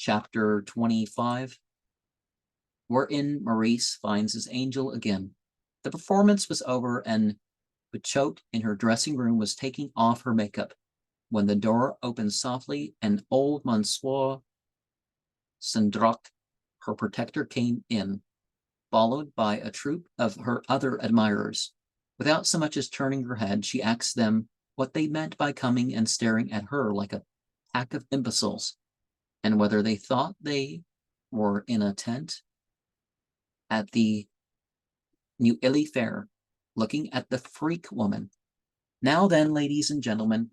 Chapter 25, Wherein Maurice finds his angel again. The performance was over, and Buchote in her dressing room was taking off her makeup when the door opened softly and old Monsieur Sandroc, her protector, came in, followed by a troop of her other admirers. Without so much as turning her head, she asked them what they meant by coming and staring at her like a pack of imbeciles, and whether they thought they were in a tent at the New Illy Fair, looking at the freak woman. Now then, ladies and gentlemen,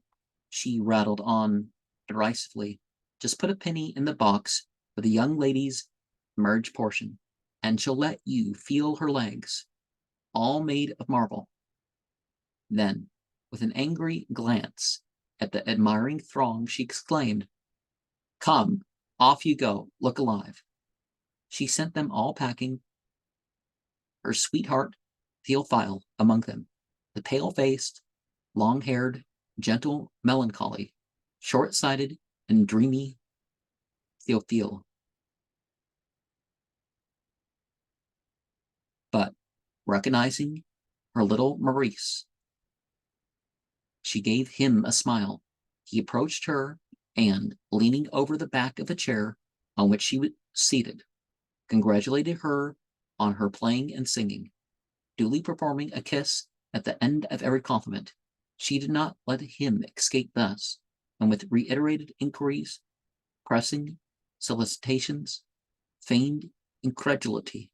she rattled on derisively, just put a penny in the box for the young lady's merge portion, and she'll let you feel her legs, all made of marble. Then, with an angry glance at the admiring throng, she exclaimed, "Come, off you go, look alive." She sent them all packing, her sweetheart Theophile among them, the pale-faced, long-haired, gentle, melancholy, short-sighted, and dreamy Theophile. But, recognizing her little Maurice, she gave him a smile. He approached her, and, leaning over the back of a chair on which she was seated, congratulated her on her playing and singing, duly performing a kiss at the end of every compliment. She did not let him escape thus, and with reiterated inquiries, pressing solicitations, feigned incredulity,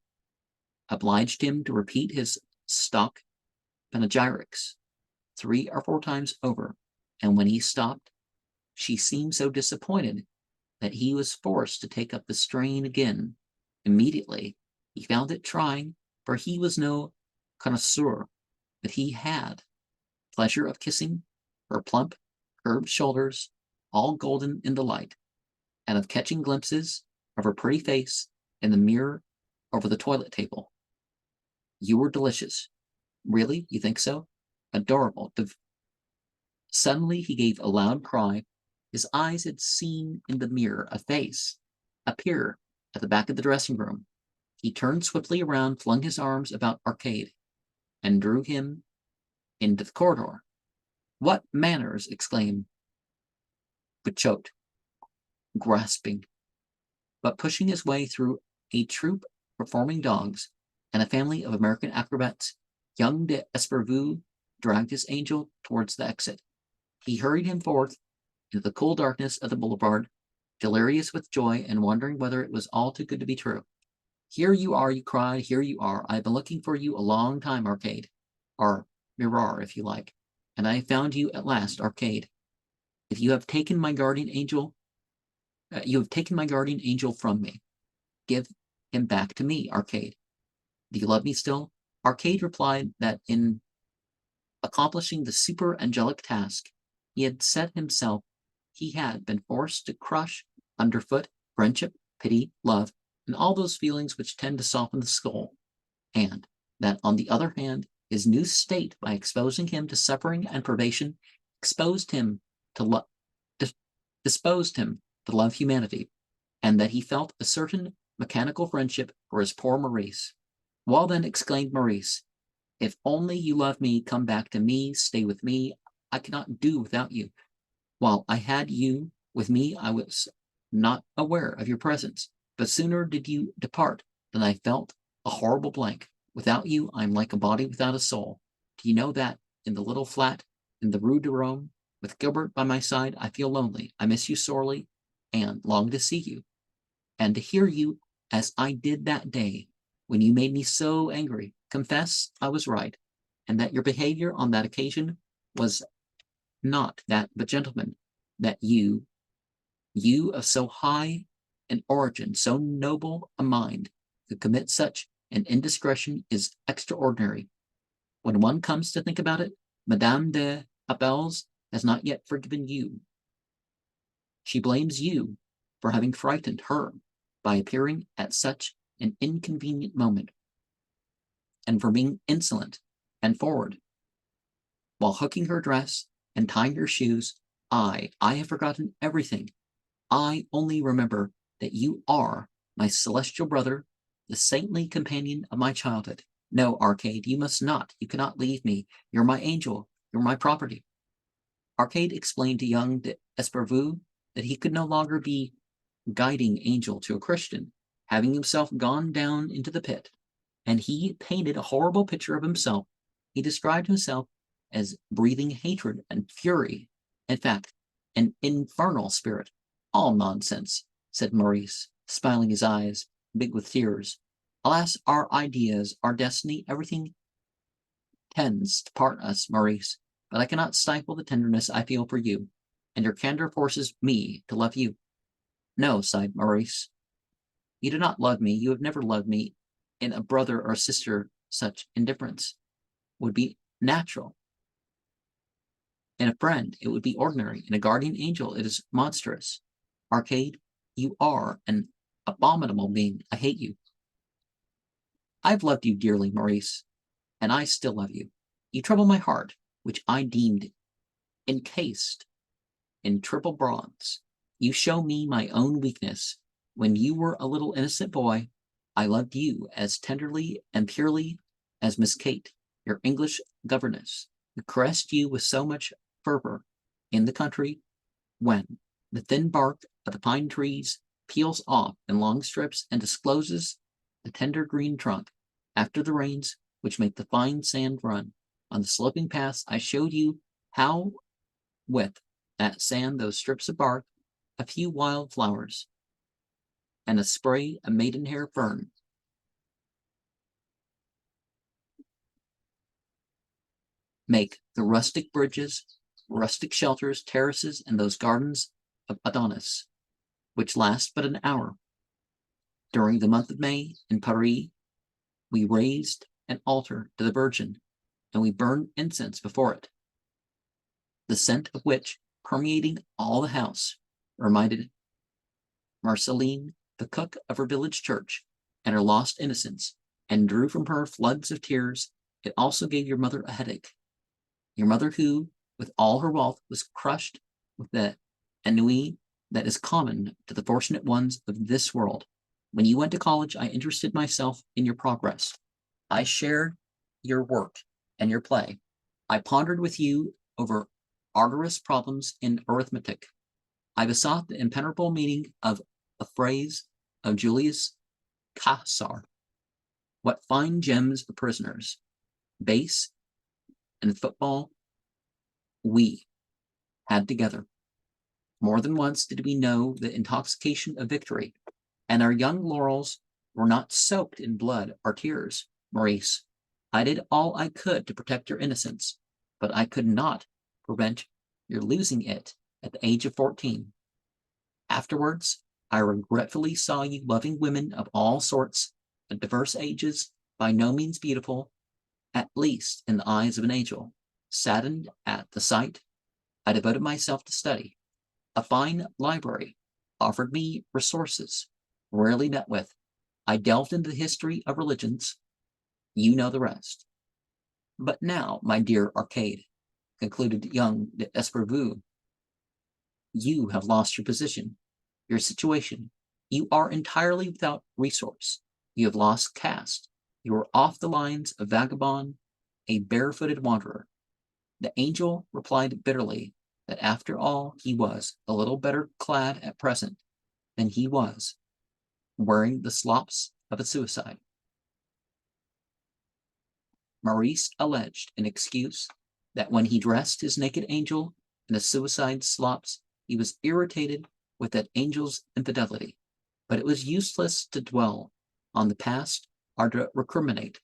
obliged him to repeat his stock panegyrics 3 or 4 times over, and when he stopped, she seemed so disappointed that he was forced to take up the strain again. Immediately, he found it trying, for he was no connoisseur, but he had pleasure of kissing her plump, curved shoulders, all golden in the light, and of catching glimpses of her pretty face in the mirror over the toilet table. You were delicious. Really, you think so? Adorable. Suddenly he gave a loud cry. His eyes had seen in the mirror a face appear at the back of the dressing room. He turned swiftly around, flung his arms about Arcade, and drew him into the corridor. "What manners!" exclaimed Buchote, grasping, but pushing his way through a troop of performing dogs and a family of American acrobats. Young d'Esperville dragged his angel towards the exit. He hurried him forth into the cool darkness of the boulevard, delirious with joy and wondering whether it was all too good to be true. "Here you are," he cried. "Here you are. I've been looking for you a long time, Arcade, or Mirar, if you like, and I have found you at last, Arcade. If you have taken my guardian angel, you have taken my guardian angel from me. Give him back to me, Arcade. Do you love me still?" Arcade replied that in accomplishing the super angelic task he had set himself, he had been forced to crush underfoot friendship, pity, love, and all those feelings which tend to soften the skull, and that, on the other hand, his new state, by exposing him to suffering and privation, disposed him to love humanity, and that he felt a certain mechanical friendship for his poor Maurice. "Well then," exclaimed Maurice, "if only you love me, come back to me, stay with me. I cannot do without you. While I had you with me, I was not aware of your presence, but sooner did you depart than I felt a horrible blank. Without you, I am like a body without a soul. Do you know that in the little flat in the Rue de Rome, with Gilbert by my side, I feel lonely. I miss you sorely, and long to see you, and to hear you as I did that day when you made me so angry. Confess I was right, and that your behavior on that occasion was not that of a gentleman, that you of so high an origin, so noble a mind, could commit such an indiscretion is extraordinary. When one comes to think about it, Madame de Appels has not yet forgiven you. She blames you for having frightened her by appearing at such an inconvenient moment, and for being insolent and forward while hooking her dress and tying her shoes. I have forgotten everything. I only remember that you are my celestial brother, the saintly companion of my childhood. No, Arcade, you must not. You cannot leave me. You're my angel. You're my property. Arcade explained to young d'Espervu that he could no longer be guiding angel to a Christian, having himself gone down into the pit, and he painted a horrible picture of himself. He described himself as breathing hatred and fury, in fact, an infernal spirit. All nonsense, said Maurice, smiling, his eyes big with tears. Alas, our ideas, our destiny, everything tends to part us, Maurice, but I cannot stifle the tenderness I feel for you, and your candor forces me to love you. No, sighed Maurice. You do not love me. You have never loved me. In a brother or sister, such indifference would be natural. In a friend, it would be ordinary. In a guardian angel, it is monstrous. Arcade, you are an abominable being. I hate you. I've loved you dearly, Maurice, and I still love you. You trouble my heart, which I deemed encased in triple bronze. You show me my own weakness. When you were a little innocent boy, I loved you as tenderly and purely as Miss Kate, your English governess, who caressed you with so much fervor in the country when the thin bark of the pine trees peels off in long strips and discloses the tender green trunk. After the rains, which make the fine sand run on the sloping paths, I showed you how with that sand, those strips of bark, a few wild flowers, and a spray of maidenhair fern make the rustic bridges, rustic shelters, terraces, and those gardens of Adonis, which last but an hour. During the month of May in Paris, we raised an altar to the Virgin, and we burned incense before it, the scent of which, permeating all the house, reminded Marceline, the cook of her village church, and her lost innocence, and drew from her floods of tears. It also gave your mother a headache. Your mother, who, with all her wealth, was crushed with the ennui that is common to the fortunate ones of this world. When you went to college, I interested myself in your progress. I shared your work and your play. I pondered with you over arduous problems in arithmetic. I besought the impenetrable meaning of a phrase of Julius Caesar. What fine gems of prisoners, base and football, we had together. More than once did we know the intoxication of victory, and our young laurels were not soaked in blood or tears. Maurice, I did all I could to protect your innocence, but I could not prevent your losing it at the age of 14. Afterwards, I regretfully saw you loving women of all sorts, of diverse ages, by no means beautiful, at least in the eyes of an angel. Saddened at the sight, I devoted myself to study. A fine library offered me resources rarely met with. I delved into the history of religions. You know the rest. But now, my dear Arcade, concluded young d'Espervu, you have lost your position, your situation. You are entirely without resource. You have lost caste. You are off the lines, a vagabond, a barefooted wanderer. The angel replied bitterly that after all he was a little better clad at present than he was, wearing the slops of a suicide. Maurice alleged in excuse that when he dressed his naked angel in the suicide slops, he was irritated with that angel's infidelity. But it was useless to dwell on the past or to recriminate.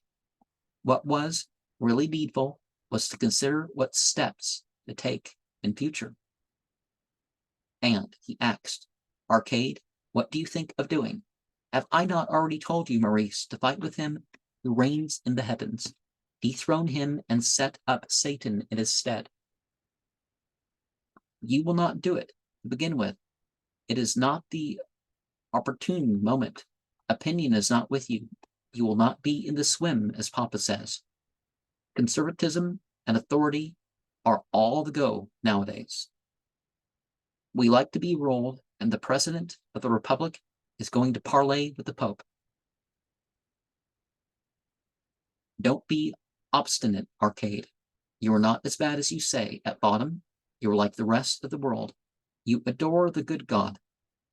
What was really needful was to consider what steps to take in future. And he asked, Arcade, what do you think of doing? Have I not already told you, Maurice, to fight with him who reigns in the heavens, dethrone him and set up Satan in his stead? You will not do it. To begin with, it is not the opportune moment. Opinion is not with you. You will not be in the swim, as Papa says. Conservatism and authority are all the go nowadays. We like to be ruled, and the President of the Republic is going to parley with the Pope. Don't be obstinate, Arcade. You are not as bad as you say. At bottom, you are like the rest of the world. You adore the good God.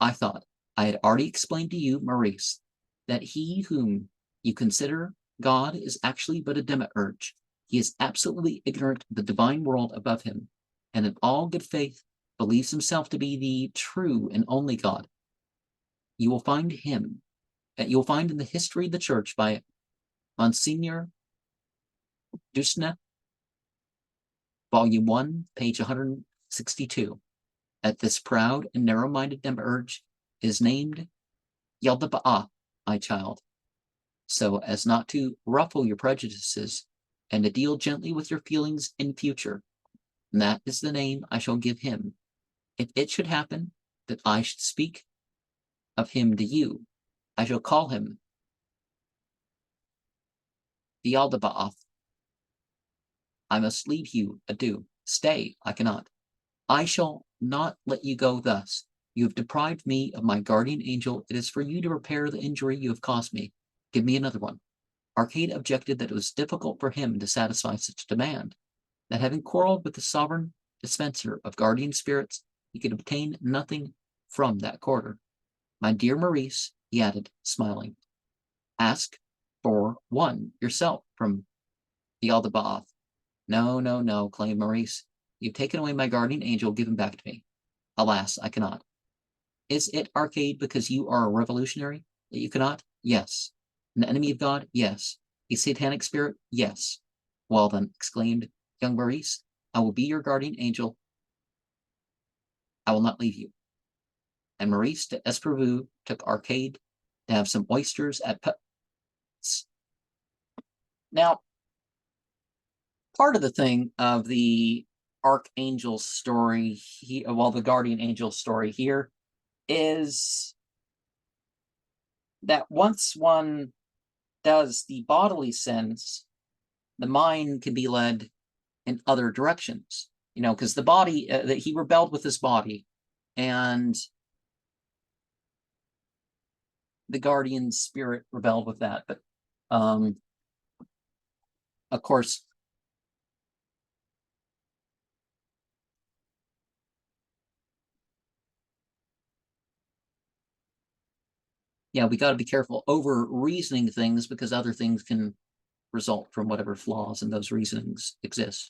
I thought I had already explained to you, Maurice, that he whom you consider God is actually but a demiurge. He is absolutely ignorant of the divine world above him, and in all good faith believes himself to be the true and only God. You will find in the history of the church by Monsignor Dusna, Volume 1, page 162, that this proud and narrow-minded demiurge is named Yaldabaoth, my child, so as not to ruffle your prejudices and to deal gently with your feelings in future. And that is the name I shall give him. If it should happen that I should speak of him to you, I shall call him Yaldabaoth. I must leave you. Adieu. Stay, I cannot. I shall not let you go thus. You have deprived me of my guardian angel. It is for you to repair the injury you have caused me. Give me another one. Arcade objected that it was difficult for him to satisfy such a demand, that having quarreled with the sovereign dispenser of guardian spirits, he could obtain nothing from that quarter. My dear Maurice, he added, smiling, ask for one yourself from the Aldebaoth. No, no, no, claimed Maurice. You've taken away my guardian angel. Give him back to me. Alas, I cannot. Is it, Arcade, because you are a revolutionary that you cannot? Yes. An enemy of God? Yes. A satanic spirit? Yes. Well then, exclaimed young Maurice, I will be your guardian angel. I will not leave you. And Maurice de Esprevu took Arcade to have some oysters at Put's. Now, part of the thing of the Archangel story, the guardian angel story here, is that once one does the bodily sins, the mind can be led in other directions, because the body, that he rebelled with his body, and the guardian spirit rebelled with that. But of course, yeah, we got to be careful over reasoning things, because other things can result from whatever flaws in those reasonings exist.